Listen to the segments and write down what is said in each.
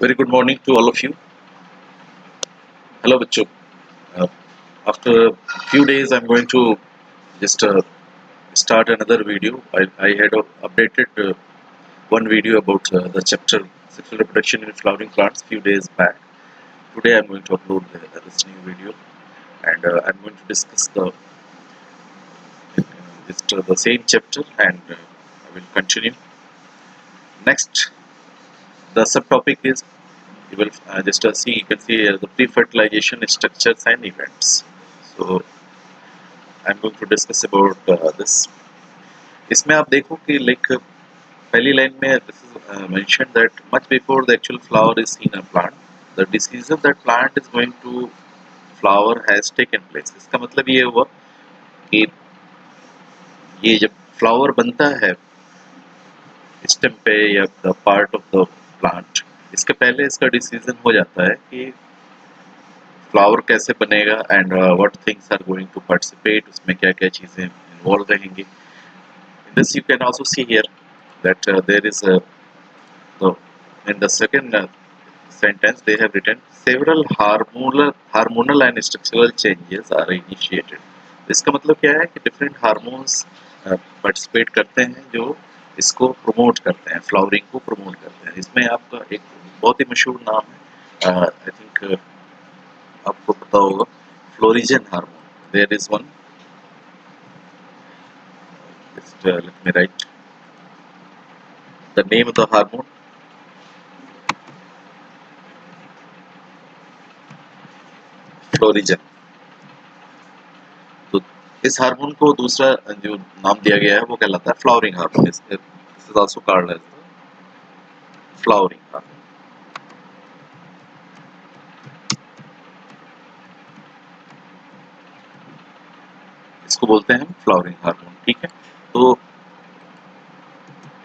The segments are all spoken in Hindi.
Very good morning to all of you. Hello, बच्चों. Uh, After a few days, I'm going to just start another video. I had updated one video about the chapter sexual reproduction in flowering plants few days back. Today, I'm going to upload this new video, and I'm going to discuss the same chapter, and I will continue. Next, the subtopic is you will just see you can see the pre-fertilization structures and events. So I'm going to discuss about this. इसमें आप देखो कि लाइक पहली लाइन में this is mention that much before the actual flower is seen a plant the decision that plant is going to flower has taken place. इसका मतलब ये हुआ कि ये जब फ्लावर बनता है स्टेम पे या the part of the plant, इसके पहले इसका डिसीजन हो जाता है कि फ्लावर कैसे बनेगा and what things are going to participate, उसमें क्या क्या चीज़ें इन्वॉल्व रहेंगी. This you can also see here that there is the in the second sentence they have written several hormonal and structural changes are initiated. इसका मतलब क्या है कि different hormones participate करते हैं जो इसको promote करते हैं, flowering को promote करते हैं. इसमें आपका एक बहुत ही मशहूर नाम है, I think आपको पता होगा, florigen hormone. There is one. Just let me write the name of the hormone. Florigen. तो इस हार्मोन को दूसरा जो नाम दिया गया है वो कहलाता है flowering hormone. This is also called as flowering hormone. इसको बोलते हैं फ्लावरिंग हार्मोन. ठीक है, तो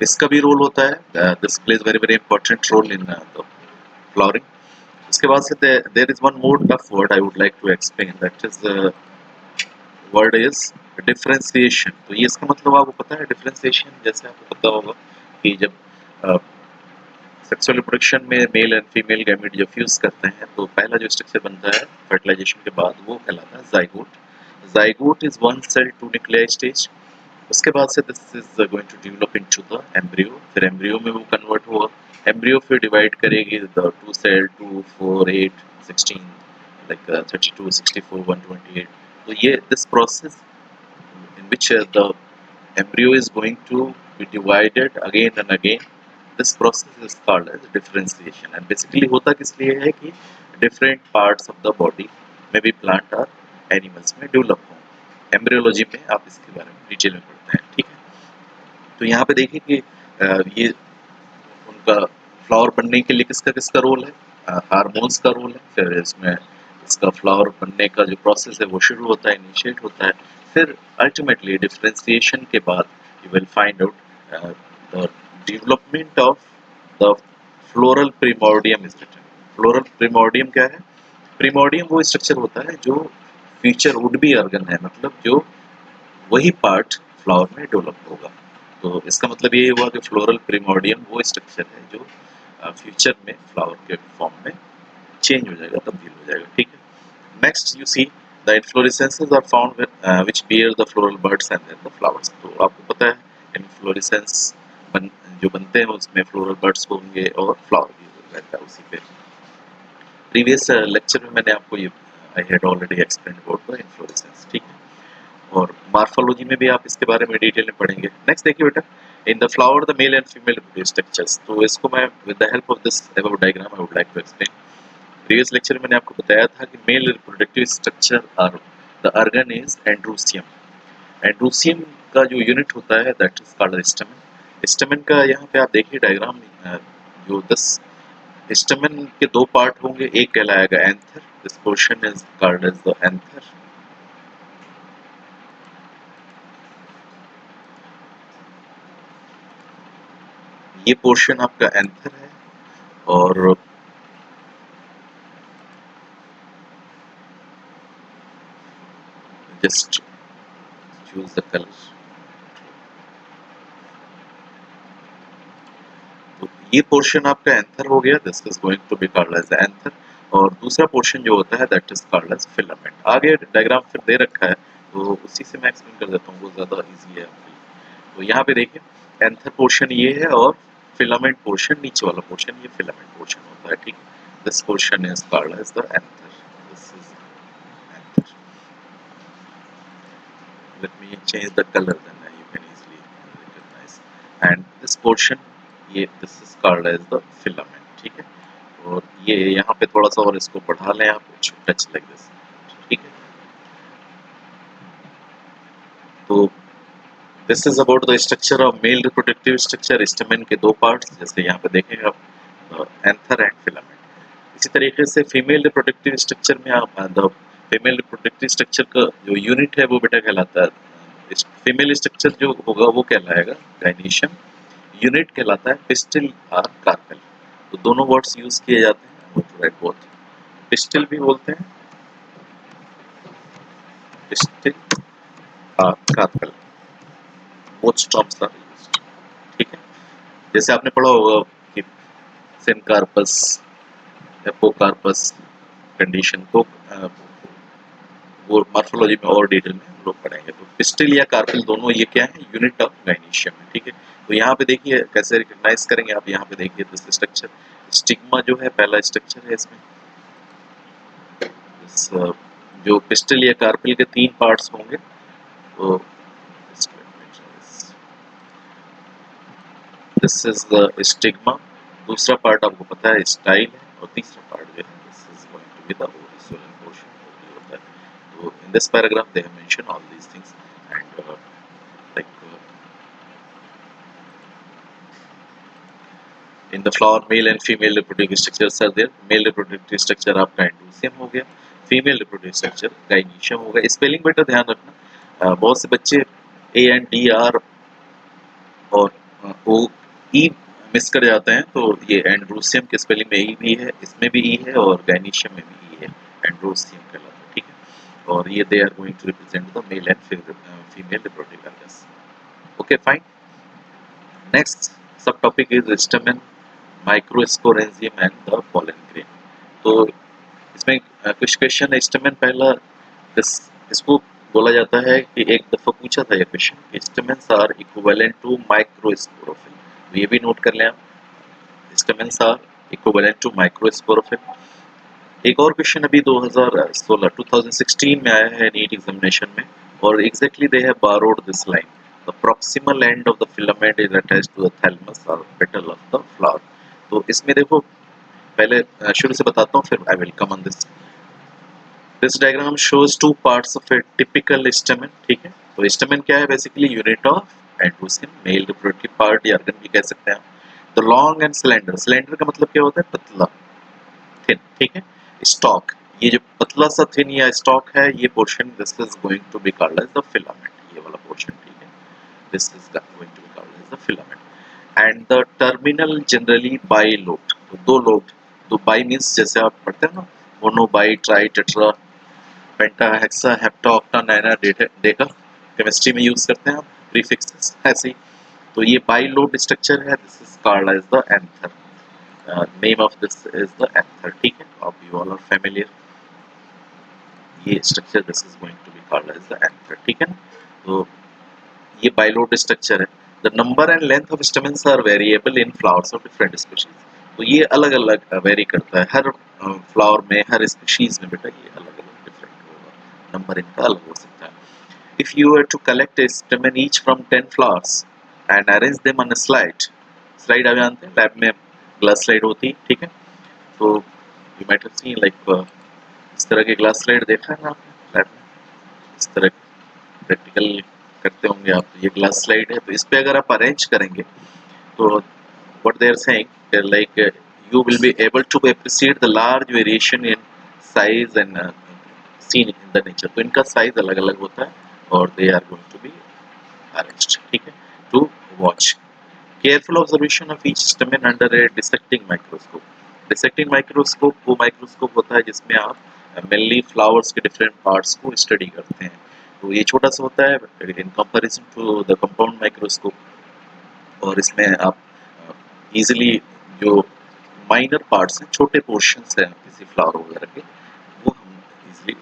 इसका भी रोल होता है. This plays very very important role in the flowering. इसके बाद से there is one more tough word I would like to explain, that is word is differentiation. तो ये इसका मतलब आपको पता है डिफरेंशिएशन. जैसे आपको पता होगा कि जब सेक्सुअल रिप्रोडक्शन में मेल एंड फीमेल गैमेट जब फ्यूज करते हैं तो पहला जो स्ट्रक्चर बनता है फर्टिलाइजेशन के बाद वो कहलाता है zygote. Zygote is one cell two nuclear stage. उसके बाद से this is going to develop into the embryo. फिर एम्ब्रियो में वो कन्वर्ट होगा. एम्ब्रियो फिर डिवाइड करेगी द टू सेल 2 4 8 16 like 32 64 128. तो ये this process in which the embryo is going to be divided again and again. This process is called as differentiation. And basically होता किस लिए है कि different parts of the body में भी plant और animals में develop हों. एम्ब्रियोलॉजी में आप इसके बारे में डिटेल में पढ़ते हैं. ठीक है, तो यहाँ पे देखिए कि ये उनका फ्लावर बनने के लिए किसका किसका रोल है. हार्मोन्स का रोल है. फिर इसमें इसका फ्लावर बनने का जो प्रोसेस है वो शुरू होता है, इनिशिएट होता है. फिर अल्टीमेटली डिफरेंशिएशन के बाद you will find out the development of the floral primordium is written. Floral primordium क्या है? प्रिमोर्डियम वो स्ट्रक्चर होता है जो फ्यूचर वुड बी ऑर्गन है, मतलब जो वही पार्ट फ्लावर में डेवलप होगा. तो इसका मतलब ये हुआ कि फ्लोरल प्रिमोर्डियम वो स्ट्रक्चर है जो फ्यूचर में फ्लावर के फॉर्म में चेंज हो जाएगा, तब्दील हो जाएगा. ठीक है. Next you see the inflorescences are found which bear the floral buds and then the flowers. तो आपको पता है इन्फ्लोरेसेंस जो बनते हैं उसमें फ्लोरल बड्स होंगे और फ्लावर भी रहता है उसी पे. प्रीवियस लेक्चर में मैंने आपको ये I had already explain about the inflorescence. ठीक है, और मार्फोलॉजी में भी आप इसके बारे में डिटेल में पढ़ेंगे. नेक्स्ट देखिए बेटा, in the flower the male and female reproductive structures. तो इसको मैं with the help of this above diagram I would like to explain. Previous lecture में मैंने आपको बताया था कि male reproductive structure are the organ is androecium. Androecium का जो यूनिट होता है that is called stamen. Stamen का यहाँ पे आप देखिए डायग्राम में जो 10 स्टमन के दो पार्ट होंगे. एक कहलाएगा anther. This portion is called as the anther. ये पोर्शन आपका एंथर है. और just choose the color. तो ये पोर्शन आपका एंथर हो गया, this is going to be called as anther, और दूसरा पोर्शन जो होता है that is called as filament. आगे डायग्राम फिर दे रखा है तो उसी से मैं एक्सप्लेन कर देता हूँ, वो ज़्यादा इजी है। तो यहाँ पे देखिए एंथर पोर्शन ये है और फिलामेंट पोर्शन नीचे वाला पोर्शन ये फिलामेंट पोर्शन होता है, ठीक है। This portion is called as the anther, this is anther. let me change the color, then you can easily recognize, and this portion ये this is called as the filament, ठीक है। और ये यहाँ पे थोड़ा सा और इसको बढ़ा लें आप, टच लाइक दिस, ठीक है। तो this is about the structure of male reproductive structure, stamen के दो पार्ट्स, जैसे यहाँ पे देखेंगे आप एंथर एंड फिलामेंट। इसी तरीके से फीमेल रिप्रोडक्टिव स्ट्रक्चर में आप द फीमेल रिप्रोडक्टिव स्ट्रक्चर का जो यूनिट है वो बेटा कहलाता है, फीमेल स्ट्रक्चर जो होगा वो कहलाएगा गाइनेशियम, यूनिट कहलाता है पिस्टिल और कार्पेल। तो दोनों वर्ड्स यूज किए जाते हैं, राइट बोथ, पिस्टिल भी बोलते हैं, पिस्टिल और carpel, both terms are used, ठीक है। जैसे आपने पढ़ा होगा कि सिनकार्पस, एपोकार्पस कंडीशन को वो मॉर्फोलॉजी में और डिटेल में हम लोग पढ़ेंगे। तो पिस्टिल या कार्पेल दोनों ये क्या है, यूनिट ऑफ गाइनेशियम है, ठीक है। तो यहाँ पे देखिए कैसे रिकॉग्नाइज करेंगे आप, यहाँ पे देखिए दिस स्ट्रक्चर, स्टिग्मा जो है पहला स्ट्रक्चर है इसमें। जो पिस्टिल या कार्पेल के तीन पार्ट्स होंगे, तो दिस इज द स्टिग्मा, दूसरा पार्ट आपको पता है स्टाइल है, और तीसरा पार्ट जो है this is going to be the original portion, ये होता है। तो in this paragraph they have mention all these things and like in the flower male and female reproductive structures are there, male reproductive structure आपका एंडोसियम हो गया, फीमेल रिप्रोडक्टिव स्ट्रक्चर गाइनेशियम होगा। स्पेलिंग बेटा ध्यान रखना, बहुत से बच्चे ए एंड डी आर और ओ ई मिस कर जाते हैं, तो ये एंड्रोसियम के स्पेलिंग में ई भी है, इसमें भी ई है और गाइनेशियम में भी ई है, एंड्रोसियम कहलाता है, ठीक है। और ये they are going to represent the male and female reproductive organs. Okay fine, next subtopic is stamen, microsporangium and the pollen grain. तो इसमें कुछ क्वेश्चन स्टेमेन पहला, इसको बोला जाता है कि एक दफा पूछा था ये question, stamens are equivalent to microsporophyll, तो ये भी नोट कर लें आप, stamens are equivalent to microsporophyll. एक और क्वेश्चन अभी 2016 में आया है नीट एग्जामिनेशन में, और exactly they have borrowed this line, the proximal end of the filament is attached to the thalamus और पेटल ऑफ द फ्लावर। तो इसमें देखो पहले शुरू से बताता हूँ, फिर I will come on this. This diagram shows two parts of a typical stamen, ठीक है। तो स्टेमेन क्या है, basically unit of androecium, male reproductive part या ऑर्गन भी कह सकते हैं आप। The long and slender, slender का मतलब क्या होता है, पतला, थिन, ठीक है। स्टॉक, ये जो पतला सा थिन या स्टॉक है, ये portion this is going to be called as the filament, ये वाला पोर्शन, ठीक है, this is going to be called as the filament. And the terminal generally bi lobed, तो दो लोब्ड, तो बाई मींस जैसे आप पढ़ते हैं ना, mono, bi, tri, tetra, penta, hexa, hepta, octa, nona, deca, chemistry में यूज करते हैं आप प्रीफिक्सेस ऐसे ही। तो ये बाई लोब्ड स्ट्रक्चर है, this is called as the anther, name of this is the anther, ठीक है। अब you all are familiar, ये structure this is going to be called as the anther, ठीक है ना। तो ये बाइलोड स्ट्रक्चर है। the number and length of stamens are variable in flowers of different species, तो ये अलग अलग वेरी करता है, हर फ्लावर में, हर स्पीशीज में बेटा ये अलग अलग डिफरेंट होगा, नंबर इनका अलग हो सकता है। if you were to collect a stamen each from 10 flowers and arrange them on a slide, slide आप जानते हैं लैब में ग्लास स्लाइड होती है, ठीक है। तो you might have seen like इस तरह के ग्लास स्लाइड देखा है ना आपने लैब में, इस तरह प्रैक्टिकल करते होंगे आप, ये ग्लास स्लाइड है। तो इस पे अगर आप अरेंज करेंगे तो what they are saying like you will be able to appreciate the large variation in size and seen in the nature. तो इनका साइज अलग अलग होता है और they are going to be arranged, ठीक है, to watch. Careful observation of each stamen under a dissecting microscope. Dissecting microscope वो माइक्रोस्कोप होता है जिसमें आप मेनली फ्लावर्स के डिफरेंट पार्ट्स को स्टडी करते हैं। तो ये छोटा सा होता है in comparison to the compound microscope, और इसमें आप इजीली जो माइनर पार्ट्स हैं, छोटे पोर्शंस हैं किसी फ्लावर वगैरह के, वो हम इजीली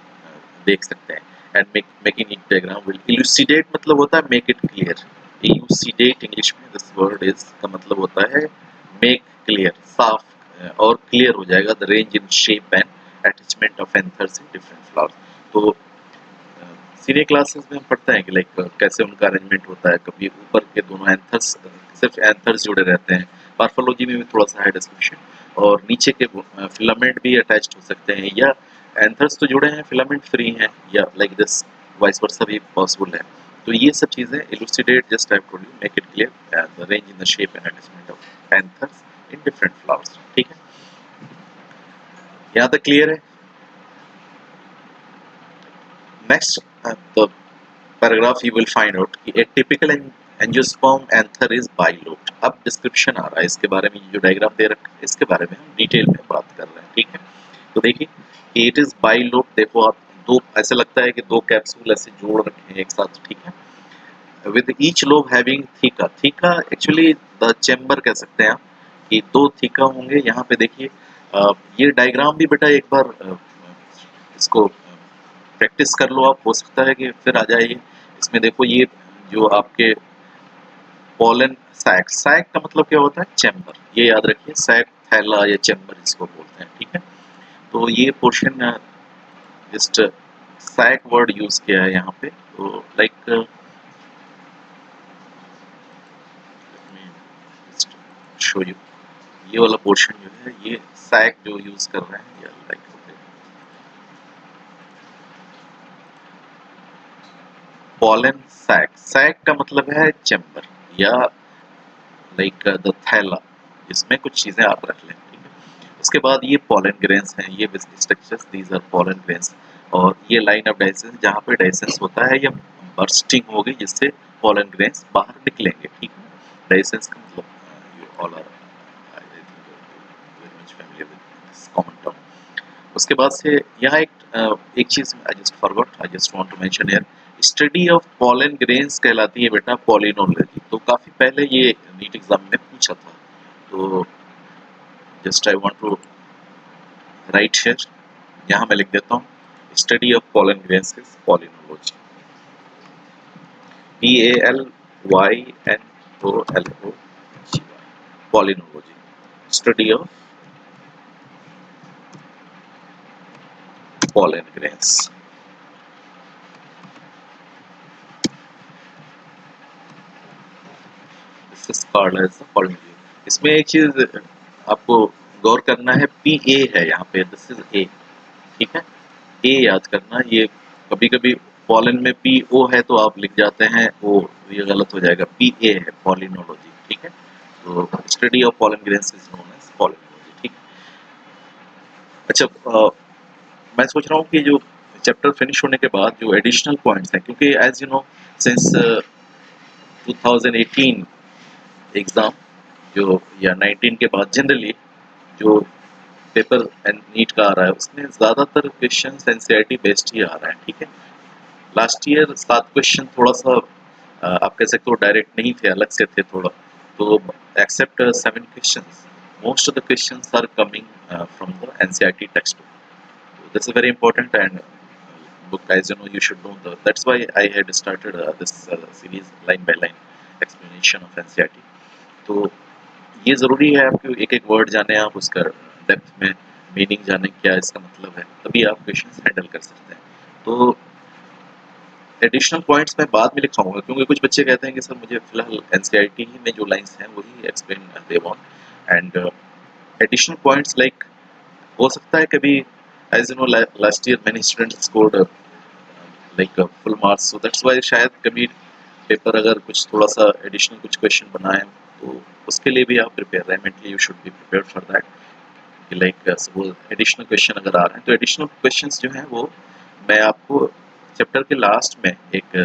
देख सकते हैं। And making it diagram will elucidate मतलब होता है make it clear. Elucidate English में दिस वर्ड इज का मतलब होता है मेक क्लियर, साफ और क्लियर हो जाएगा the range in shape and attachment of anthers in different flowers. तो सीनियर क्लासेस में हम पढ़ते हैं कि लाइक कैसे उनका अरेंजमेंट होता है, कभी ऊपर के दोनों एंथर्स, सिर्फ एंथर्स जुड़े रहते हैं, मॉर्फोलॉजी में भी थोड़ा सा है डिस्क्रिप्शन, और नीचे के फिलामेंट भी अटैच्ड हो सकते हैं, या एंथर्स तो जुड़े हैं फिलामेंट फ्री हैं, या लाइक दिस वाइस वर्सा भी पॉसिबल है। तो ये सब चीजें elucidate just I told you make it clear the range in the shape and attachment of anthers in different flowers. ठीक है, यहाँ तक क्लियर है। Next the paragraph you will find out कि a typical angiosperm anther is bilobed. अब डिस्क्रिप्शन आ रहा है इसके बारे में, जो डायग्राम दे रखा है इसके बारे में हम डिटेल में बात कर रहे हैं। ठीक है, तो देखिए इट इज बाइलोब्ड, देखो आप दो, ऐसा लगता है कि दो कैप्सूल ऐसे जोड़ रखे हैं एक साथ। ठीक है, with each lobe having theca, theca actually the chamber कह सकते हैं आप, कि दो थीका होंगे। यहाँ पे देखिए ये डायग्राम भी बेटा एक बार इसको प्रैक्टिस कर लो आप, हो सकता है कि फिर आ जाए ये। इसमें देखो ये जो आपके पोलन सैक, सैक का मतलब क्या होता है चैम्बर, ये याद रखिए, सैक थैला या चैम्बर इसको बोलते हैं। ठीक है, तो ये portion just sac word use किया है यहाँ पे, तो लाइक शो यू ये वाला पोर्शन जो है ये सैक जो यूज कर रहे हैं, या लाइक पोलन सैक, सैक का मतलब है चैम्बर या लाइक द थैला, इसमें कुछ चीजें आप रख लें। ठीक है, उसके बाद ये पोलन ग्रेन्स हैं, ये structures these are pollen grains, और ये लाइन ऑफ डाइसेंस जहाँ पे डाइसेंस होता है या बर्स्टिंग होगी जिससे पोलन ग्रेन्स बाहर निकलेंगे। ठीक है, डाइसेंस का मतलब you all are very much familiar with this common term. उसके बाद से यहाँ एक चीज I just forgot, I just want to mention here, study of pollen grains कहलाती है बेटा पॉलिनोलॉजी। तो काफी पहले ये नीट एग्जाम में पूछा था, तो just I want to write here, यहाँ मैं लिख देता हूँ study of pollen grains is palynology, PALYNOLOGY, palynology, study of pollen grains. This is called as palynology. इसमें एक चीज आपको गौर करना है, PA है यहाँ पे, दिस इज A। ठीक है, ए याद करना, ये कभी कभी पॉलन में PO है तो आप लिख जाते हैं ओ, ये गलत हो जाएगा, PA है पॉलिनोलॉजी। ठीक है, तो study of pollen grains is known as palynology. ठीक, अच्छा मैं सोच रहा हूँ कि जो चैप्टर फिनिश होने के बाद जो एडिशनल पॉइंट्स हैं, क्योंकि as you know since 2018 exam जो या 19 के बाद जनरली जो पेपर एंड नीट का आ रहा है उसमें ज्यादातर क्वेश्चन एनसीईआरटी बेस्ड ही आ रहा है। ठीक है, लास्ट ईयर 7 क्वेश्चन थोड़ा सा आप कह सकते हो डायरेक्ट नहीं थे, अलग से थे थोड़ा, तो except 7 questions, most of the questions are coming from the NCERT textbook. So this is very important, and book, as you know, you should know the, that's why I had started this series line by line explanation of NCERT। तो ये ज़रूरी है आपको एक एक वर्ड जाने, आप उसका डेप्थ में मीनिंग जाने क्या इसका मतलब है, तभी आप क्वेश्चंस हैंडल कर सकते हैं। तो एडिशनल पॉइंट्स मैं बाद में लिखाऊंगा, क्योंकि कुछ बच्चे कहते हैं कि सर मुझे फिलहाल एनसीईआरटी ही में जो लाइंस हैं वही explain they want, and additional points like हो सकता है कभी, as you know last year many students scored like full marks, so that's why शायद कभी पेपर अगर कुछ थोड़ा सा एडिशनल कुछ क्वेश्चन बनाए तो उसके लिए भी आप प्रिपेयर रहे, mentally you should be prepared for that, कि लाइक सपोज एडिशनल क्वेश्चन अगर आ रहे हैं तो एडिशनल क्वेश्चंस जो हैं वो मैं आपको चैप्टर के लास्ट में एक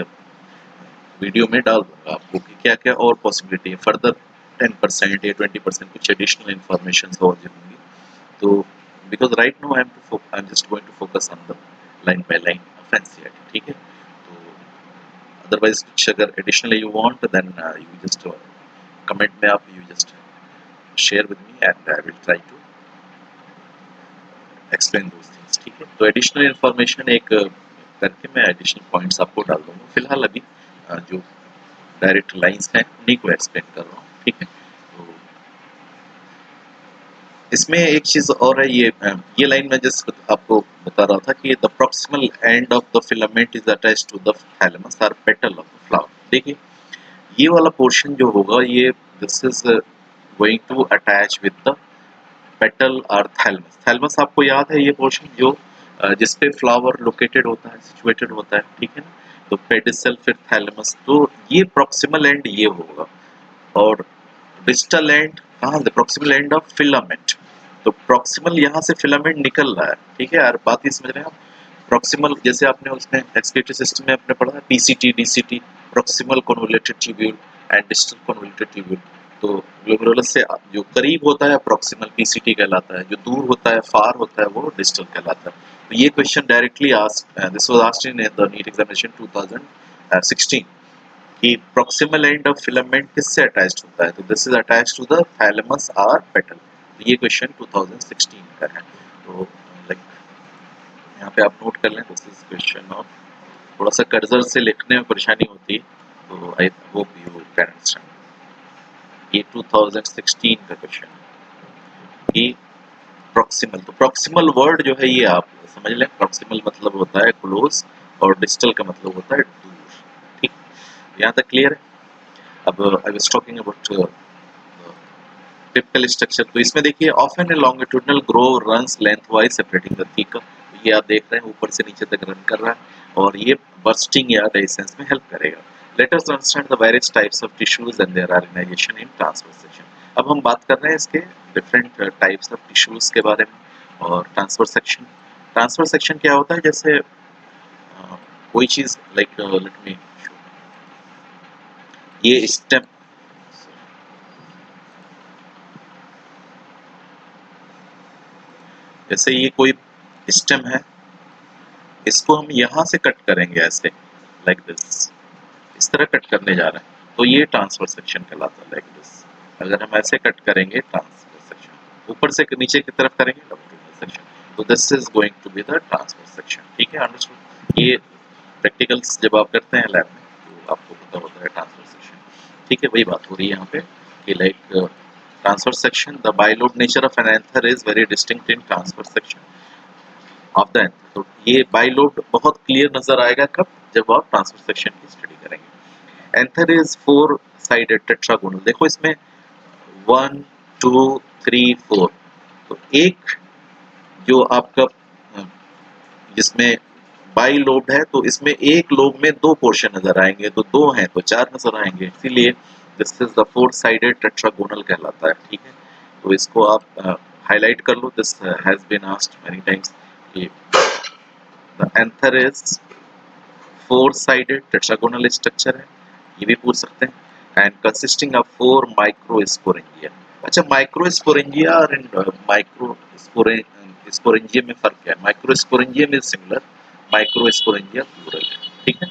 वीडियो में डाल दूंगा आपको कि क्या क्या और पॉसिबिलिटी है, फर्दर 10% या 20% कुछ एडिशनल इंफॉर्मेशन और जो होंगी। तो because right now I am just going to focus on the line by line of NCERT. ठीक है, तो अदरवाइज कुछ अगर additionally you want then you just comment में आप you just share with me and I will try to explain those things. ठीक है, तो एडिशनल इन्फॉर्मेशन एक करके मैं एडिशनल पॉइंट्स आपको डाल दूंगा। फिलहाल अभी जो डायरेक्ट लाइंस हैं उन्हीं को एक्सप्लेन कर रहा हूँ। ठीक है, तो इसमें एक चीज और है, ये लाइन मैं जस्ट आपको बता रहा था कि the proximal end of the filament is attached to the thalamus और पेटल ऑफ द फ्लावर। देखिए ये वाला पोर्शन जो होगा ये this is going to attach with the petal और थैलमस। थैलमस आपको याद है ये पोर्शन जो जिसपे फ्लावर लोकेटेड होता है, सिचुएटेड होता है। ठीक है ना, तो पेडिसल फिर थैलमस, तो ये प्रॉक्सिमल एंड ये होगा और डिस्टल एंड कहाँ से, प्रॉक्सिमल एंड ऑफ फिलामेंट। तो प्रॉक्सिमल यहाँ से फिलामेंट निकल रहा है। ठीक है यार, बात ही समझ रहे हैं आप। प्रॉक्सिमल जैसे आपने उसमें एक्सक्रीटरी सिस्टम में आपने पढ़ा है PCT DCT, proximal convoluted tubule and distal convoluted tubule. तो ग्लोमेरुलस से जो करीब होता है प्रॉक्सिमल पीसीटी कहलाता है, जो दूर होता है फार होता है वो डिस्टल कहलाता है। तो ये question directly asked, this was asked in the NEET examination 2016 कि प्रॉक्सिमल एंड ऑफ फिलामेंट किससे अटैच्ड होता है, तो this is attached to the thalamus और पेटल। तो ये क्वेश्चन 2016 का है। तो लाइक यहाँ पे आप नोट कर लें, दिस इज क्वेश्चन ऑफ, थोड़ा सा कर्सर से लिखने में परेशानी होती है, तो I hope you can understand. ये 2016 का क्वेश्चन कि प्रॉक्सिमल, तो प्रॉक्सिमल वर्ड जो है ये आप समझ लें, प्रॉक्सिमल मतलब होता है क्लोज और डिस्टल का मतलब होता है दूर। ठीक, यहाँ तक क्लियर है। अब I was talking about typical structure. तो इसमें देखिए often A longitudinal Grove runs lengthwise separating the theca. ये आप देख रहे हैं ऊपर से नीचे तक रन कर रहा है और ये बर्स्टिंग या रेजिस्टेंस में हेल्प करेगा। Let us understand the various types of tissues and their organisation in transverse section. अब हम बात कर रहे हैं इसके डिफरेंट टाइप्स ऑफ टिश्यूज के बारे में और ट्रांसवर्स सेक्शन। ट्रांसवर्स सेक्शन क्या होता है, जैसे कोई चीज लाइक लेट मी, ये स्टेम, जैसे ये कोई स्टेम है, इसको हम यहाँ से कट करेंगे ऐसे लाइक दिस, इस तरह कट करने जा रहे हैं तो ये ट्रांसफर सेक्शन कहलाता है लाइक दिस। अगर हम ऐसे कट करेंगे ट्रांसफर सेक्शन, ऊपर से नीचे की तरफ करेंगे लॉन्गिट्यूडनल सेक्शन, तो this is going to be the transfer section. ठीक है, अंडरस्टूड। ये प्रैक्टिकल्स जब आप करते हैं लैब में तो आपको पता होता है ट्रांसफर सेक्शन। ठीक है, वही बात हो रही है यहाँ पे कि like transfer section, the bilobe nature of an anther is very distinct in transfer section of the anther. तो ये बाइलोब बहुत क्लियर नजर आएगा कब, जब आप ट्रांसफर सेक्शन की स्टडी करेंगे। Anther is four sided tetragonal. देखो इसमें 1 2 3 4, तो एक जो आपका जिसमें बाई लोब है तो इसमें एक लोब में दो पोर्शन नजर आएंगे, तो दो हैं तो चार नजर आएंगे, इसीलिए this is the four sided tetragonal कहलाता है। ठीक है, तो इसको आप हाईलाइट कर लो, this has been asked many times. The anther is four sided tetragonal structure है, ये भी पूछ सकते हैं, and consisting of four microsporangia. अच्छा, माइक्रोस्पोरेंजिया और माइक्रोस्पोरेंजियम में फर्क क्या है? Microsporangium is similar, microsporangia plural. ठीक है,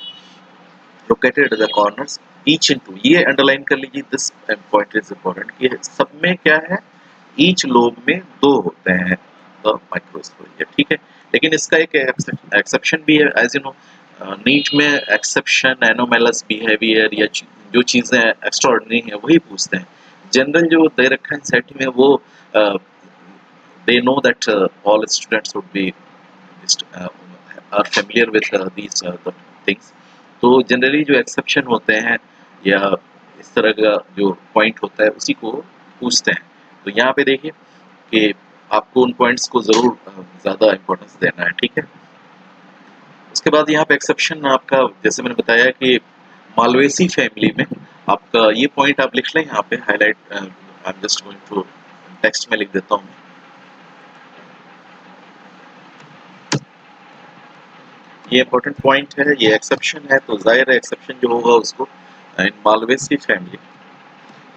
located at the corners each into, ये अंडरलाइन कर लीजिए, दिस पॉइंट इज इंपॉर्टेंट कि सब में क्या है, ईच लोब में दो होते हैं माइक्रोस्पोरेंजिया। ठीक है, लेकिन इसका एक एक्सेप्शन भी है, एज यू नो नीट में एक्सेप्शन, एनोमेलस बिहेवियर या जो चीजें एक्स्ट्राऑर्डिनरी है वही पूछते हैं। जनरल जो दे रखा है सेट में वो they know that all students would be are familiar with these the things। तो जनरली जो एक्सेप्शन होते हैं या इस तरह का जो पॉइंट होता है उसी को पूछते हैं। तो यहाँ पे देखिए कि आपको उन पॉइंट्स को जरूर ज्यादा इम्पोर्टेंस देना है। ठीक है, उसके बाद यहाँ पे एक्सेप्शन आपका, जैसे मैंने बताया कि मालवेसी फैमिली में आपका ये पॉइंट आप लिख लें यहाँ पे highlight, I am just going to text में लिख देता हूँ। ये इंपॉर्टेंट पॉइंट है, ये एक्सेप्शन है, तो जाहिर है एक्सेप्शन जो होगा उसको इन मालवेसी फैमिली,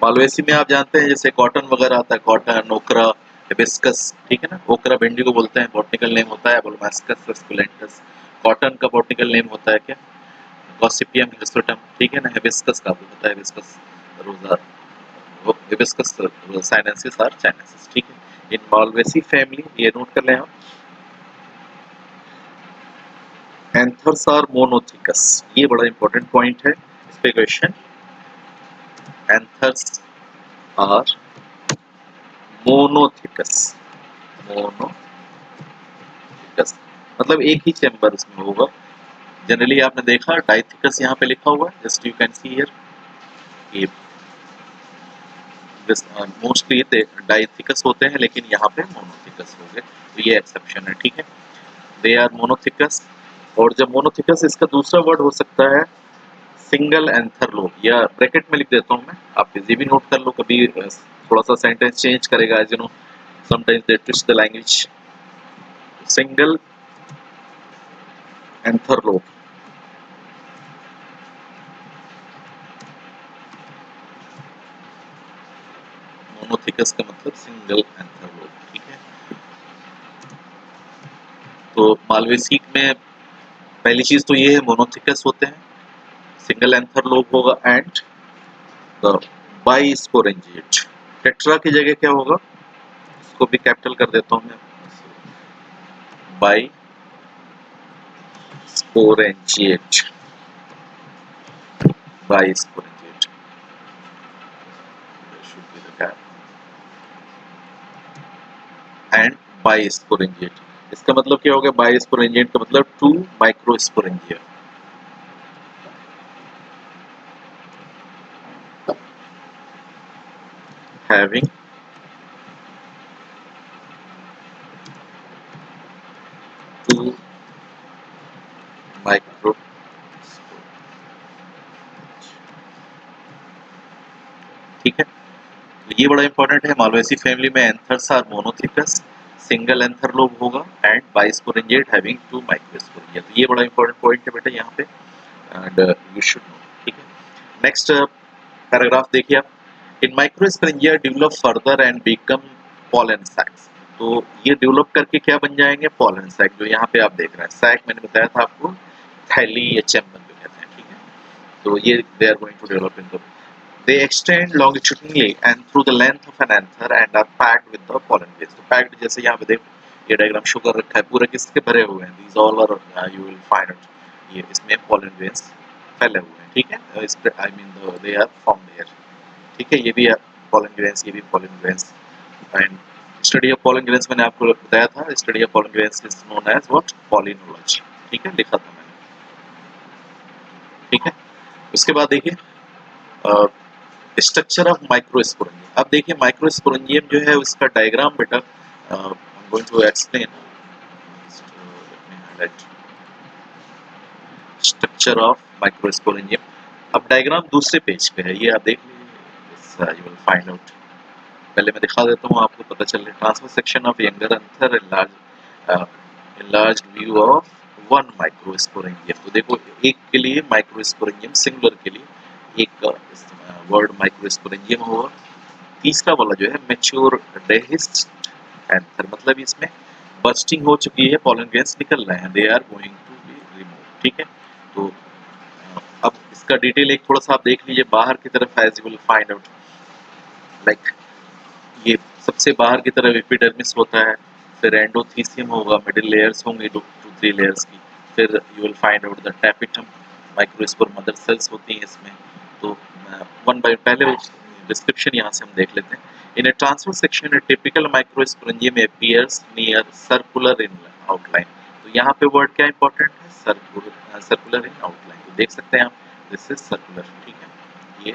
मालवेसी में आप जानते हैं जैसे कॉटन वगैरह आता है, कॉटन, ओकरा, हिबिस्कस। ठीक है ना, ओकरा भिंडी को बोलते हैं, बॉटनिकल नेम होता है बोलोमास्कस सस्कुलेंटस। कॉटन का बॉटनिकल नेम होता है क्या, गॉसिपियम हिर्सुटम। ठीक है ना, हिबिस्कस का आपको पता है, हिबिस्कस रोजा हिबिस्कस साइनेंसिस और चाइनेसिस, ठीक है। इन मालवेसी फैमिली, ये नोट कर लें आप। एंथर्स आर मोनोथिकस, ये बड़ा इंपॉर्टेंट पॉइंट है, इस पे question. Anthers are monothecous, monothecous मतलब एक ही चैम्बर इसमें होगा। जनरली आपने देखा डाइथिकस यहाँ पे लिखा हुआ है, just you can see here, ये मोस्टली डाइथिकस होते हैं, लेकिन यहाँ पे मोनोथिकस हो गए, तो ये एक्सेप्शन है, ठीक है। They are monothecous. और जब मोनोथिकस, इसका दूसरा वर्ड हो सकता है सिंगल एंथर लोब, या ब्रैकेट में लिख देता हूँ मैं, आप ये भी नोट कर लो, कभी थोड़ा सा सेंटेंस चेंज करेगा, as you know sometimes they twist the language. Single anther lobe, monothecous का मतलब सिंगल एंथर लोब, ठीक है। तो मालवेसी में पहली चीज तो ये है, मोनोथिकस होते हैं, सिंगल एंथर लोब होगा, एंड द बाइस्पोरेंजिएट। टेट्रा की जगह क्या होगा, इसको भी कैपिटल कर देता हूँ मैं, bisporangiate, bisporangiate should be the cap, and bisporangiate. इसका मतलब क्या होगा, बाइस्पोरेंजिएट का मतलब two microsporangia, having two micro, ठीक है। तो ये बड़ा इंपॉर्टेंट है, मालवेसी फैमिली में anthers are monothecous, single anther lobe होगा, and bisporangiate having two microsporangia. तो ये बड़ा इंपॉर्टेंट पॉइंट है बेटा यहाँ पे, एंड यू शुड नो, ठीक है। नेक्स्ट पैराग्राफ देखिए आप। In microsporangia develop further and become pollen sacs. तो ये डेवलप करके क्या बन जाएंगे, पॉलन सैक, जो यहाँ पे आप देख रहे हैं। सैक मैंने बताया था आपको, थैली या चैम्बर जो कहते हैं, ठीक है। तो ये they are going to develop in the, they extend longitudinally and through the length of an anther and are packed with the pollen grains। तो packed जैसे यहाँ पे देखो, ये डायग्राम शो कर रखा है, पूरे किसके भरे हुए हैं, these all are you will find out, ये इसमें pollen grains फैले हुए हैं, ठीक है। इस पे I mean they are formed here, ठीक है। ये भी pollen grains, ये भी pollen grains, and study of pollen grains मैंने आपको बताया था, study of pollen grains is known as what, pollinology, ठीक है, लिखा था मैंने, ठीक है। उसके बाद देखिए स्ट्रक्चर ऑफ माइक्रोस्पोरेंजियम। अब देखिए माइक्रोस्पोरेंजियम जो है उसका डायग्राम बेटा, I am going to explain, structure of microsporangium. अब डायग्राम दूसरे पेज पे है, ये आप देख लीजिए, यू विल फाइंड आउट। पहले मैं दिखा देता हूँ, आपको पता चले। Transfer section of younger anther, enlarged view of one microsporangium. तो देखो एक के लिए माइक्रोस्पोरेंजियम, सिंगुलर के लिए एक वर्ड माइक्रोस्पोरेंजियम होगा। तीसरा वाला जो है मैच्योर डेहिस्ट एंथर, मतलब इसमें बर्स्टिंग हो चुकी है, पॉलन ग्रेन्स निकल रहे हैं, they are going to be remove, ठीक है। तो अब इसका डिटेल एक थोड़ा सा आप देख लीजिए बाहर की तरफ, as you will find out, like ये सबसे बाहर की तरफ एपिडर्मिस होता है, फिर एंडोथीसियम होगा, मिडिल लेयर्स होंगी 2-3 लेयर्स की, फिर you will find out the tapetum, microspore mother cells होती हैं इसमें। तो वन बाय पहले डिस्क्रिप्शन यहाँ से हम देख लेते हैं। In a transfer section a typical microsporangium appears near circular in outline. तो यहाँ पे वर्ड क्या इंपॉर्टेंट है, सर्कुलर इन आउटलाइन। तो देख सकते हैं आप, दिस इज सर्कुलर, ठीक है। ये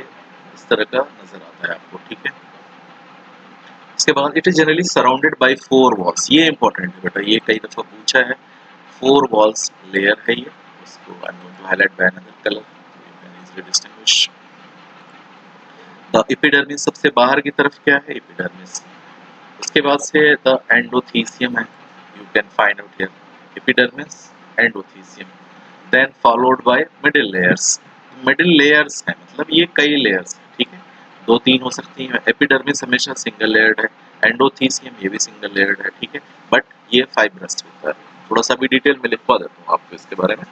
इस तरह का नजर आता है आपको, ठीक है। इसके बाद it is generally surrounded by 4 walls. ये इंपॉर्टेंट है बेटा, ये कई दफा पूछा है। 4 वॉल्स लेयर है ये, इसको I am going to highlight by another colour, you can easily distinguish. The epidermis सबसे बाहर की तरफ क्या है, एपिडर्मिस। उसके बाद से द एंडोथीसियम है, you can find out here, epidermis, endothecium, then followed by middle layers. Middle layers है मतलब ये कई लेयर्स है, ठीक है, 2-3 हो सकती हैं। एपिडर्मिस हमेशा सिंगल लेयर्ड है, एंडोथीसियम ये भी सिंगल लेयर्ड है, ठीक है, बट ये फाइब्रस होता है। थोड़ा सा भी डिटेल में लिखवा देता हूँ आपको इसके बारे में,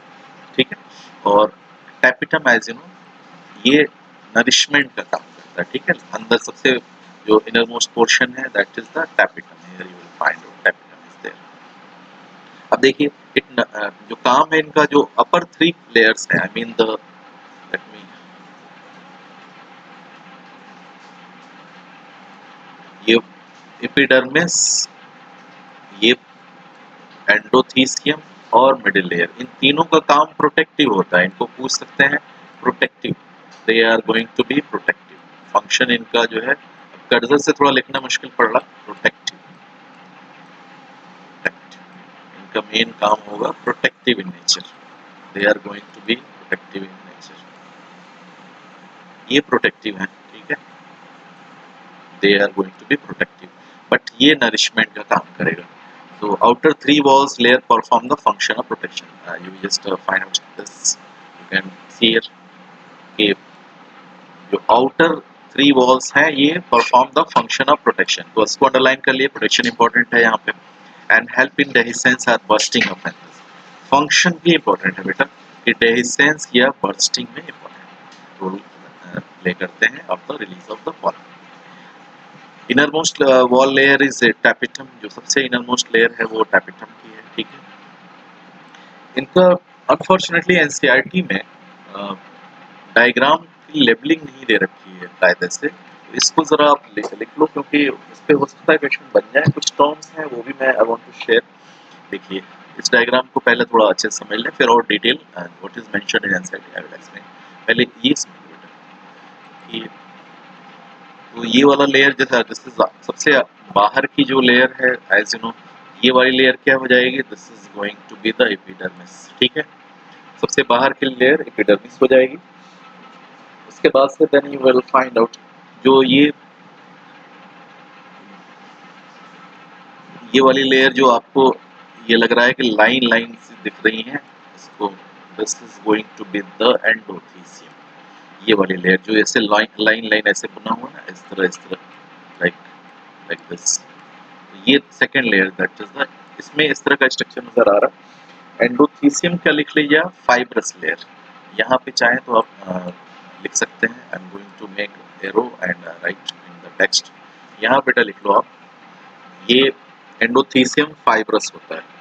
ठीक है। और टैपिटम एज यू नो, ये नरिशमेंट का काम करता होता है, ठीक है। अंदर सबसे जो इनर मोस्ट पोर्शन है that is the tapetum, here you will find out tapetum is there. अब देखिए जो काम है इनका, जो अपर 3 लेयर्स है, I mean the let me ये एपिडर्मिस, ये एंडोथीसियम और मिडिल लेयर, इन तीनों का काम प्रोटेक्टिव होता है। इनको पूछ सकते हैं protective, they are going to be protective. Function इनका जो है, कर्सर से थोड़ा लिखना मुश्किल पड़ रहा, प्रोटेक्टिव, इनका मेन काम होगा protective in nature, they are going to be protective in nature. ये प्रोटेक्टिव है, ठीक है, they are going to be protective, but ये नरिशमेंट का काम करेगा। So outer 3 walls layer perform the function of protection. You just find out this. You can see here कि जो outer 3 walls हैं ये perform the function of protection. तो इसको underline कर लिए, protection important है यहाँ पे, and help in dehiscence or bursting of fences. Function भी important है बेटा, कि dehiscence या bursting में important role play करते हैं of the release of the pollen. Inner most wall layer is tapetum, जो सबसे इनर मोस्ट लेयर है वो टैपिटम की है, ठीक है। इनका अनफॉर्चुनेटली एनसीईआरटी में डायग्राम की लेबलिंग नहीं दे रखी है कायदे से, इसको जरा आप लिख लो क्योंकि इस पे हो सकता है क्वेश्चन बन जाए। कुछ टर्म्स हैं वो भी मैं आई वांट टू शेयर। देखिए इस डायग्राम को पहले थोड़ा अच्छे से समझ लें, फिर और detail what is mentioned in NCERT I will explain. पहले ये समझ लो कि तो ये वाला लेयर जैसा जिससे सबसे बाहर की जो लेयर है, एज यू नो, ये वाली लेयर क्या हो जाएगी, this is going to be the epidermis, ठीक है। सबसे बाहर की लेयर एपिडर्मिस हो जाएगी। उसके बाद से then you will find out जो ये वाली लेयर जो आपको ये लग रहा है कि लाइन लाइन सी दिख रही है, इसको this is going to be the endothecium. ये वाली लेयर जो ऐसे लाइन लाइन लाइन ऐसे बना हुआ ना, इस तरह लाइक लाइक दिस, ये second layer that is the, इसमें इस तरह का स्ट्रक्चर नजर आ रहा है। एंडोथीसियम क्या लिख लीजिए, फाइब्रस लेयर। यहाँ पे चाहें तो आप लिख सकते हैं, I am going to make arrow and write in the text. यहाँ बेटा लिख लो आप, ये एंडोथीसियम फाइब्रस होता है।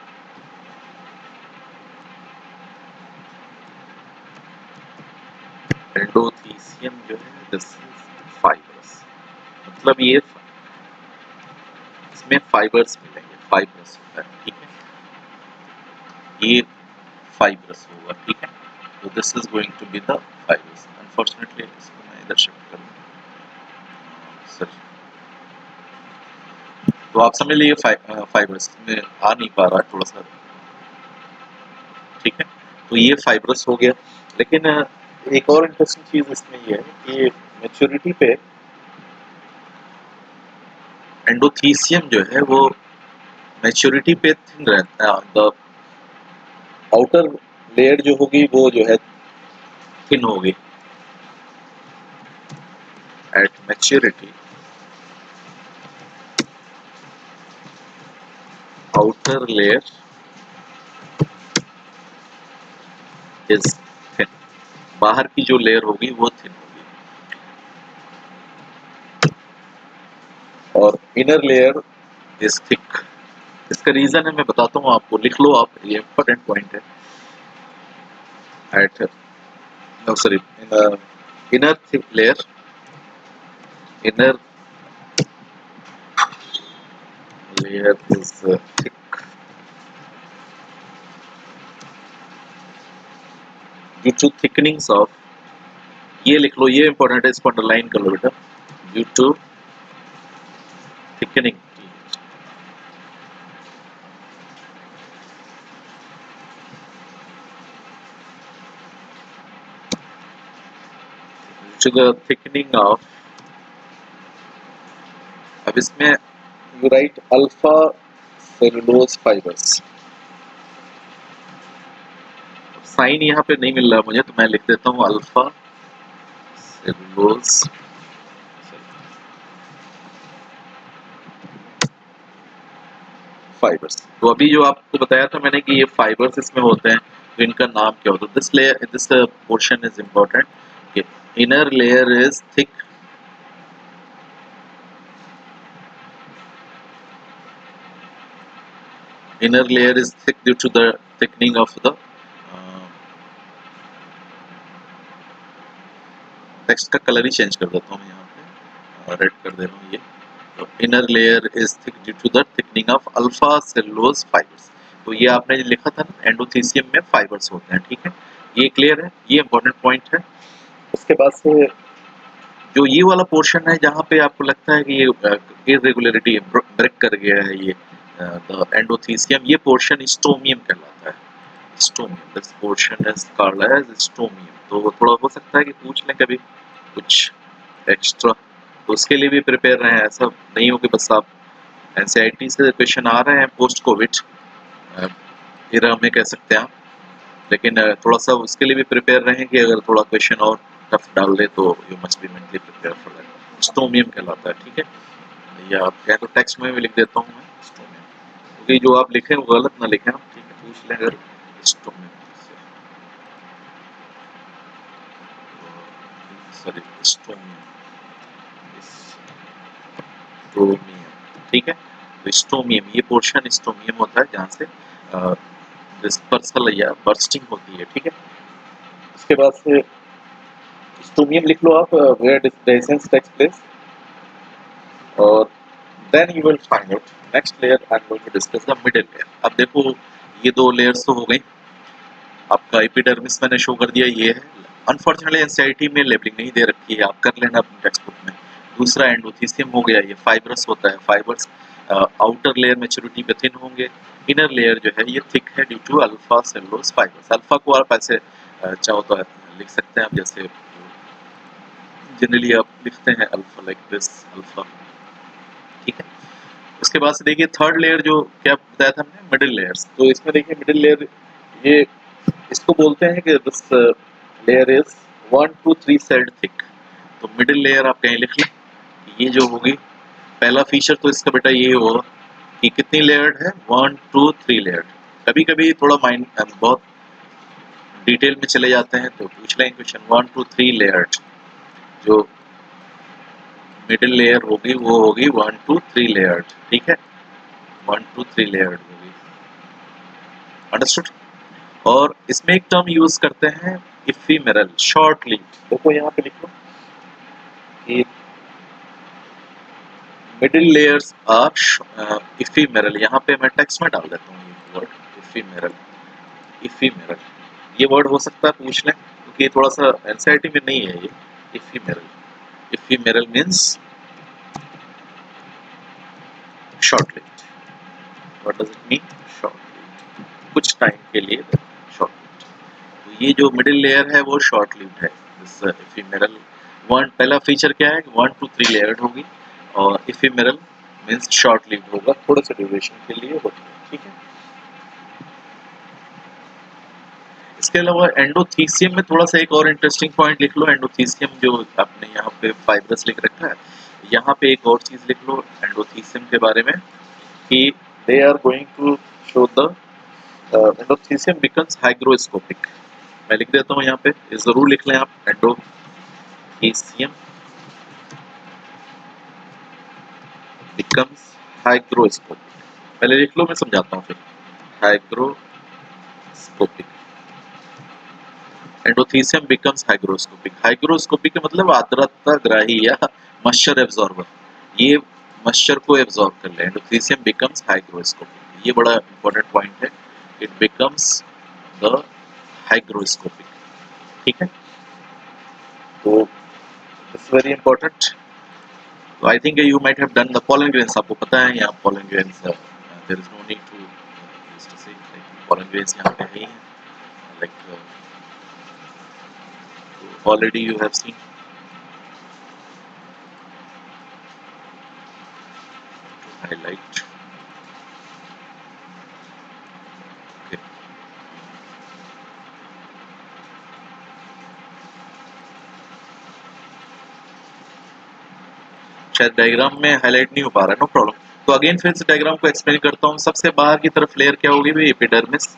एंडोथीसियम जो है दिस इज फाइब्रस, मतलब ये इसमें फाइबर्स मिलेंगे, फाइब्रस होता है, ठीक है, ये फाइब्रस होगा, ठीक है। तो this is going to be the fibrous. Unfortunately इसको मैं इधर शिफ्ट कर दूं सर, तो आप समझ लीजिए फाइब्रस में आ नहीं पा रहा है थोड़ा सा, ठीक है। तो ये फाइब्रस हो गया। लेकिन एक और इंटरेस्टिंग चीज इसमें ये है कि मैच्योरिटी पे एंडोथीसियम जो है वो मैच्योरिटी पे थिन रहता है, द आउटर लेयर जो होगी वो जो है थिन होगी at maturity, outer layer is thin, बाहर की जो लेयर होगी वो थिन होगी, और इनर लेयर इज थिक। इसका रीजन है मैं बताता हूँ आपको, लिख लो आप, ये इंपॉर्टेंट पॉइंट है। At no sorry in a inner thick layer, inner layer is thick due to thickenings of, ये लिख लो, ये इंपॉर्टेंट है, इसको अंडरलाइन कर लो बेटा, due to thickening, to the thickening of, अब इसमें you write alpha cellulose fibres, sign यहाँ पे नहीं मिल रहा मुझे तो मैं लिख देता हूँ अल्फा सेलुलोज फाइबर्स। तो अभी जो आपको बताया था मैंने कि ये फाइबर्स इसमें होते हैं, तो इनका नाम क्या होता है, this layer, this portion is important, inner layer is thick inner layer is thick due to the thickening of the text का कलर ही चेंज कर देता हूँ यहाँ पे, रेड कर दे रहा हूँ ये। तो inner layer is thick due to the thickening of alpha cellulose fibres. तो ये आपने जो लिखा था ना, एंडोथीसियम में फाइबर्स होते हैं, ठीक है, ये क्लियर है, ये इंपॉर्टेंट पॉइंट है। उसके बाद से जो ये वाला पोर्शन है जहाँ पे आपको लगता है कि ये इरेगुलरिटी ब्रेक कर गया है, ये द एंडोथीसियम, ये पोर्शन स्टोमियम कहलाता है। Stomium, this portion is called as stomium. तो थोड़ा हो सकता है कि पूछ लें कभी कुछ एक्स्ट्रा, तो उसके लिए भी प्रिपेयर रहें। ऐसा नहीं हो कि बस आप एनसीईआरटी से क्वेश्चन आ रहे हैं पोस्ट कोविड एरा में कह सकते हैं आप, लेकिन थोड़ा सा उसके लिए भी प्रिपेयर रहें कि अगर थोड़ा क्वेश्चन और टफ डाल दे तो you must be mentally prepare for that. Stomium कहलाता है, ठीक है, या आप कहें तो टेक्स्ट में भी लिख देता हूँ मैं स्टोमियम, क्योंकि जो आप लिखें वो गलत ना लिखें आप, ठीक है, पूछ लें अगर स्टोमियम, सॉरी स्टोमियम, स्टोमियम, ठीक है। तो स्टोमियम, ये पोर्शन स्टोमियम होता है जहाँ से डिस्पर्सल या बर्स्टिंग होती है, ठीक है। उसके बाद से स्टोमियम लिख लो आप, वेयर डिस्प्लेसमेंट टेक्स प्लेस, और then you will find out next layer I am going to discuss the middle layer. अब देखो ये दो लेयर्स तो हो गई, आपका एपिडर्मिस मैंने शो कर दिया, ये है। अनफॉर्चुनेटली एनसीईआरटी में लेबलिंग नहीं दे रखी है, आप कर लेना अपने टेक्स्ट बुक में। दूसरा एंडोथीसियम हो गया, ये फाइब्रस होता है, फाइबर्स आउटर लेयर मैच्योरिटी पे थिन होंगे, इनर लेयर जो है ये थिक है due to alpha cellulose fibres. Alpha को आप ऐसे चाहो तो लिख सकते हैं आप, जैसे जनरली आप लिखते हैं अल्फा लाइक दिस अल्फा, ठीक है। उसके बाद से देखिए थर्ड लेयर जो क्या बताया था हमने, मिडिल लेयर्स। तो इसमें देखिए मिडिल लेयर, ये इसको बोलते हैं कि this layer is 1 to 3 sailed thick. तो मिडिल लेयर आप कहीं लिख लें, ये जो होगी पहला फीचर तो इसका बेटा ये होगा कि कितनी लेयर्ड है, 1 to 3 लेयर्ड। कभी कभी थोड़ा माइंड बहुत डिटेल में चले जाते हैं तो पूछ लेंगे क्वेश्चन, 1 to 3 लेयर्ड जो मिडिल लेयर होगी वो होगी 1 to 3 लेयर्ड, ठीक है, 1 to 3 लेयर्ड होगी, अंडरस्टूड। और इसमें एक टर्म यूज करते हैं इफीमेरल, शॉर्ट लीव। देखो यहाँ पे लिख लो कि मिडिल लेयर्स आर इफीमेरल, यहाँ पे मैं टेक्स्ट में डाल देता हूँ ये वर्ड इफीमेरल। इफीमेरल ये वर्ड हो सकता है पूछ लें, क्योंकि ये थोड़ा सा एनसीईआरटी में नहीं है ये ephemeral. Ephemeral means short lived. What does it mean? Short lived, कुछ टाइम के लिए शॉर्ट लिव्ड। तो ये जो मिडिल लेयर है वो शॉर्ट लिव्ड है। दिस इफीमेरल वन, पहला फीचर क्या है, 1 to 3 लेयर्ड होगी, और इफीमेरल मीन्स शॉर्ट लिव्ड होगा, थोड़े से ड्यूरेशन के लिए होती है, ठीक है। इसके अलावा एंडोथीसियम में थोड़ा सा एक और इंटरेस्टिंग पॉइंट लिख लो। एंडोथीसियम जो आपने यहाँ पे फाइब्रस लिख रखा है, यहाँ पे एक और चीज लिख लो एंडोथीसियम के बारे में कि they are going to show the endothecium becomes hygroscopic. मैं लिख देता हूँ यहाँ पे, जरूर लिख लें आप, एंडोथीसियम बिकम्स हाइग्रोस्कोपिक। पहले लिख लो, मैं समझाता हूँ फिर। Hygroscopic, endothecium becomes hygroscopic. Hygroscopic का मतलब आर्द्रता ग्राही या मॉइस्चर एब्जॉर्बर, ये मॉइस्चर को एब्जॉर्ब कर ले। एंडोथीसियम बिकम्स हाइग्रोस्कोपिक, ये बड़ा इंपॉर्टेंट पॉइंट है, इट बिकम्स द हाइग्रोस्कोपिक, ठीक है। तो इट्स वेरी इंपॉर्टेंट। तो I think you might have done the pollen grains, आपको पता है यहाँ pollen grains, there is no need to say pollen grains यहाँ पे नहीं है, like already you have seen। Highlight, okay। शायद डायग्राम में हाईलाइट नहीं हो पा रहा है, नो प्रॉब्लम। तो अगेन फिर से डायग्राम को एक्सप्लेन करता हूँ। सबसे बाहर की तरफ लेयर क्या होगी भाई, एपिडर्मिस।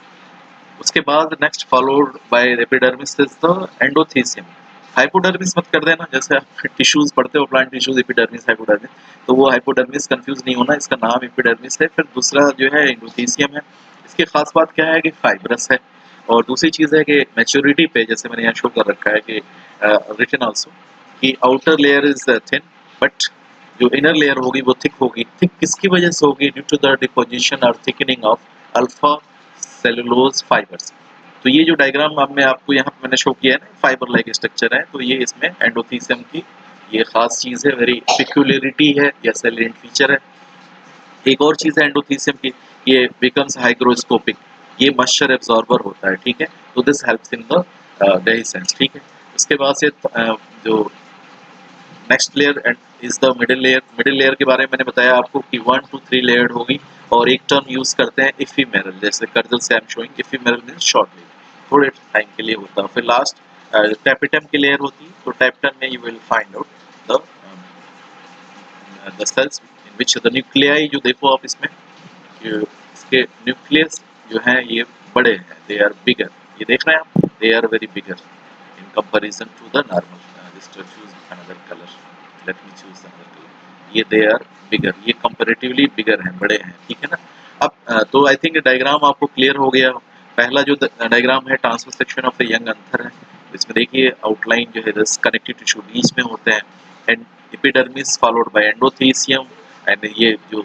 उसके बाद next followed by epidermis is the endothecium. Hypodermis मत कर देना, जैसे आप टिश्यूज पढ़ते हो, प्लांट टिश्यूज, एपिडर्मिस, हाइपोडर्मिस, तो वो हाइपोडर्मिस कंफ्यूज नहीं होना, इसका नाम एपिडर्मिस है। फिर दूसरा जो है एंडोथीसियम है, इसकी खास बात क्या है कि फाइब्रस है, और दूसरी चीज है कि मैच्योरिटी पे, जैसे मैंने यहाँ शो कर रखा है कि रिटन आल्सो कि outer layer is thin but जो इनर लेयर होगी वो थिक होगी। थिक किसकी वजह से होगी? ड्यू टू द डिपोजिशन और thickening of alpha cellulose fibres. तो ये जो डायग्राम अब मैं आपको यहाँ पे मैंने शो किया है ना, फाइबर लाइक स्ट्रक्चर है, तो ये इसमें एंडोथीसियम की ये खास चीज है, वेरी पिक्यूलरिटी है या सेलिएंट फीचर है। एक और चीज है एंडोथीसियम की, ये बिकम्स हाइग्रोस्कोपिक, ये मॉइस्चर एब्जॉर्बर होता है, ठीक है, तो this helps in the dehiscence, ठीक है। उसके बाद से जो next layer is the middle layer. Middle layer के बारे में मैंने बताया आपको कि 1 to 3 लेयर्ड होगी, और एक टर्म यूज करते हैं इफीमेरल, जैसे कर्जल से I am showing, ephemeral means short layer, थोड़े टाइम के लिए होता है। फिर लास्ट टैपिटम की लेयर होती है, तो टैपिटम में you will find out the cells in which the nuclei, जो देखो आप इसमें इसके न्यूक्लियस जो हैं ये बड़े हैं, दे आर बिगर, ये देख रहे हैं आप, they are very bigger in comparison to the normal. Just choose another colour, let me choose another colour, ये दे आर बिगर, ये कंपैरेटिवली बिगर हैं, बड़े हैं, ठीक है ना। अब तो आई थिंक डायग्राम आपको क्लियर हो गया। पहला जो डायग्राम है transfer section of the young anther है, इसमें देखिए आउटलाइन जो है दस कनेक्टिव टिश्यू बीच में होते हैं, and epidermis followed by endothecium, and ये जो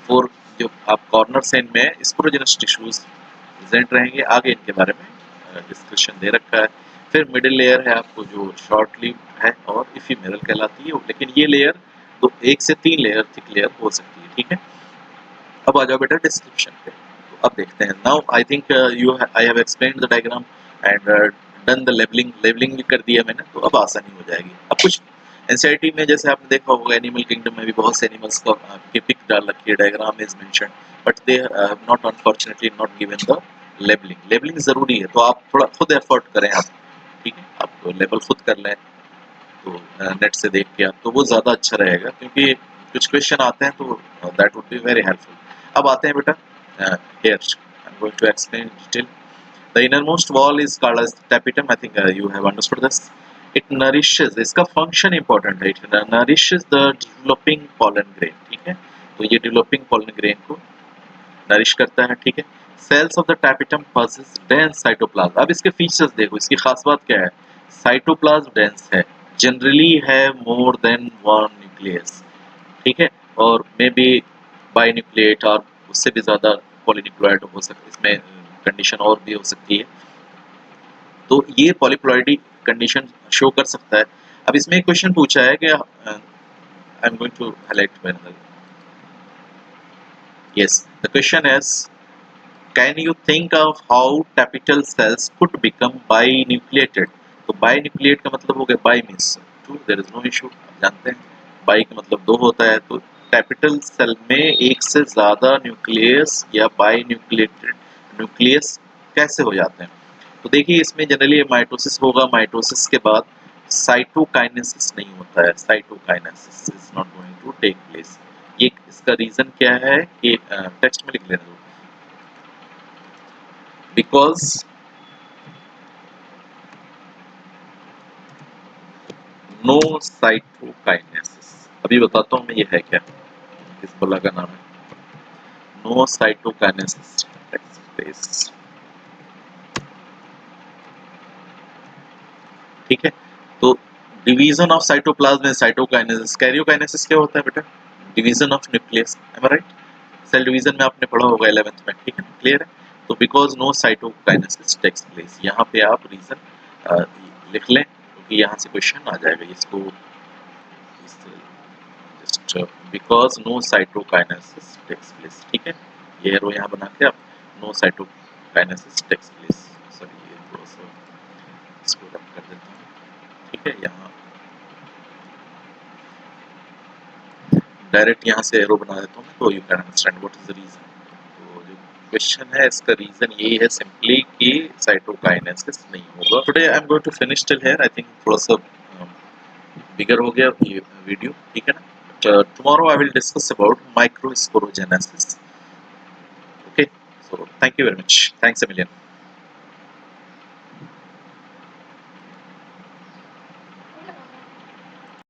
फोर जो आप कॉर्नर से इनमें स्पोरोजेनस टिश्यूज प्रेजेंट रहेंगे। आगे इनके बारे में डिस्कशन दे रखा है। फिर मिडिल लेयर है आपको जो शॉर्ट लिव है और इफीमेरल कहलाती है, लेकिन ये लेयर तो 1 से 3 लेयर थिक लेयर हो सकती है, ठीक है। अब आ जाओ बेटा डिस्क्रिप्शन पे, तो अब देखते हैं। Now I think I have explained the diagram and done the labelling, labelling भी कर दिया मैंने, तो अब आसानी हो जाएगी। अब कुछ एनसीईआरटी में जैसे आपने देखा होगा एनिमल किंगडम में भी बहुत से एनिमल्स का की पिक डाल रखी है, diagram is mention, but they have not unfortunately not given the labelling. Labelling जरूरी है, तो आप थोड़ा खुद एफर्ट करें आप, ठीक है, आप लेबल खुद कर लें, तो नेट से देख के आप, तो वो ज़्यादा अच्छा रहेगा, क्योंकि कुछ क्वेश्चन आते हैं तो that would be very helpful. अब आते हैं बेटा here I am going to explain detail. The innermost wall is called as tapetum, I think you have understood this. It nourishes, इसका फंक्शन इंपॉर्टेंट है, it nourishes the developing pollen grain, ठीक है, तो ये डेवलपिंग पॉलन ग्रेन को नरिश करता है, ठीक है। Cells of the tapetum possess dense cytoplasm. अब इसके फीचर्स देखो, इसकी खास बात क्या है? साइटोप्लाज्म डेंस है, जनरली है मोर देन वन न्यूक्लियस, ठीक है, और मे बी बाइन्यूक्लिएट और उससे भी ज्यादा पॉलीन्यूक्लियोइड हो सकती है, इसमें कंडीशन और भी हो सकती है, तो ये पॉलीप्लॉइडी कंडीशन शो कर सकता है। अब इसमें एक क्वेश्चन पूछा है कि I am going to highlight, yes the question is can you think of how tapetal cells could become binucleated. तो बाइन्यूक्लिएट का मतलब हो गया, bi means two, there is no issue, आप जानते हैं बाई का मतलब दो होता है, तो कैपिटल सेल में एक से ज्यादा न्यूक्लियस या बाइन्यूक्लिएटेड न्यूक्लियस कैसे हो जाते हैं? तो देखिए इसमें जनरली माइटोसिस होगा, माइटोसिस के बाद साइटोकाइनेसिस नहीं होता है, cytokinesis is not going to take place. ये इसका रीजन क्या है कि टेक्स्ट में लिख लेना दो, बिकॉज नो साइटोकाइनेसिस। अभी बताता हूँ मैं ये है क्या, किस बला का नाम है, नो साइटोकाइनेसिस टेक्स प्लेस, ठीक है। तो डिवीजन ऑफ साइटोप्लाज्म में साइटोकाइनेसिस, कैरियोकाइनेसिस क्या होता है बेटा? Division of nucleus, am I right? Cell division में आपने पढ़ा होगा 11th में, ठीक है, क्लियर है। तो because no cytokinesis takes place, यहाँ पे आप रीजन लिख लें, क्योंकि यहाँ से क्वेश्चन आ जाएगा इसको, just because no cytokinesis takes place, ठीक है, ये एरो यहाँ बना के आप no cytokinesis takes place, sorry ये थोड़ा सा इसको रब कर देता हूँ, ठीक है। यहाँ डायरेक्ट यहाँ से एरो बना देता हूँ, तो you can understand what is the reason. तो जो क्वेश्चन है इसका रीजन यही है सिंपली कि साइटोकाइनेसिस नहीं होगा। Today I am going to finish till here, I think थोड़ा सा बिगर हो गया ये वीडियो, ठीक है ना। Tomorrow I will discuss about microsporogenesis, okay. So thank you very much, thanks a million.